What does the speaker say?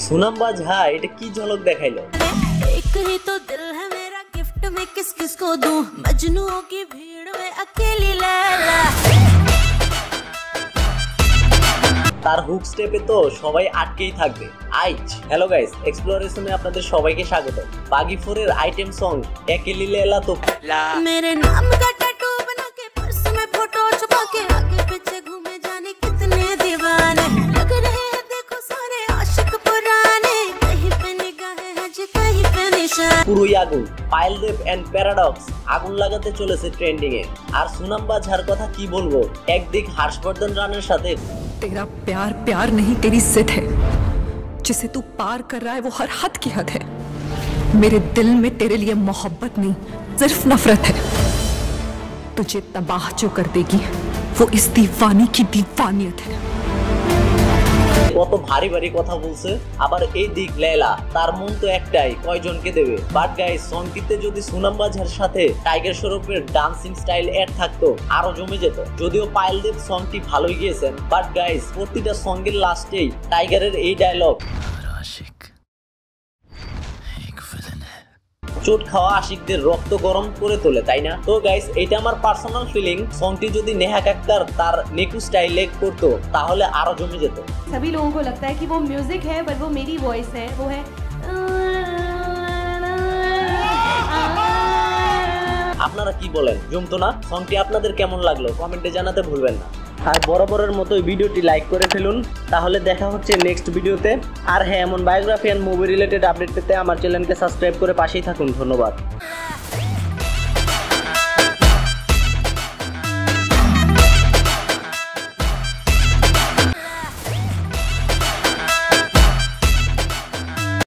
সুনাম বাজহা এটা কি ঝলক দেখাইলো। एक ही तो दिल है मेरा, गिफ्ट में किस किस को दूं, मजनुओं की भीड़ में अकेली लैला। তার হুক স্টেপে তো সবাই আটকেই থাকবে। আইচ হ্যালো গাইস, এক্সপ্লোরেশনে আপনাদের সবাইকে স্বাগত। বাগি 4 এর আইটেম সং একেলি লেলা তো मेरे नाम का टैटू बना के पर्स में फोटो छुपा के आगे पीछे घूमे जाने कितने दीवाने लग रहे हैं, देखो सारे आशिक पुराने, कहीं पे निगाहें हैं जी कहीं पे निशान। পুরোই আগুন। পায়েল দেব এন্ড প্যারাডক্স আগুন লাগাতে চলেছে ট্রেন্ডিং এ। আর সুনাম বাজহার কথা কি বলবো, একদিক হর্ষবর্ধন রানের সাথে तेरा प्यार प्यार नहीं तेरी जिद है, जिसे तू पार कर रहा है वो हर हद की हद है। मेरे दिल में तेरे लिए मोहब्बत नहीं सिर्फ नफरत है। तुझे तबाह जो कर देगी वो इस दीवानी की दीवानियत है। কত ভারী ভারী কথা বলছে। আবার এই দিক লেলা, তার মন তো একটাই, কয়জনকে দেবে। বাট গাইস, সংটিতে যদি সুনাম বাজহার সাথে টাইগার শ্রফের ডান্সিং স্টাইল এড থাকতো আরো জমে যেত। যদিও পায়েল দেব সংটি ভালোই গিয়েছেন, বাট গাইস প্রতিটা সঙ্গের লাস্টেই টাইগারের এই ডায়লগ, চোট খাওয়া আশিকদের রক্ত গরম করে তোলে, তাই না? তো গাইস, এটা আমার পার্সোনাল ফিলিং। সংটি যদি নেহা কাক্কার তার নেকু স্টাইলে করতো তাহলে আরো জমে যেত। सभी लोगों को लगता है कि वो म्यूजिक है बट वो मेरी वॉइस है, वो है। আপনারা কি বলেন, জমতো না? সংটি আপনাদের কেমন লাগলো কমেন্টে জানাতে ভুলবেন না। আর বরাবরের মতো ভিডিওটি লাইক করে ফেলুন, তাহলে দেখা হচ্ছে নেক্সট ভিডিওতে। আর হ্যাঁ, এমন biography and movie related update পেতে আমার চ্যানেলকে সাবস্ক্রাইব করে পাশেই থাকুন। ধন্যবাদ।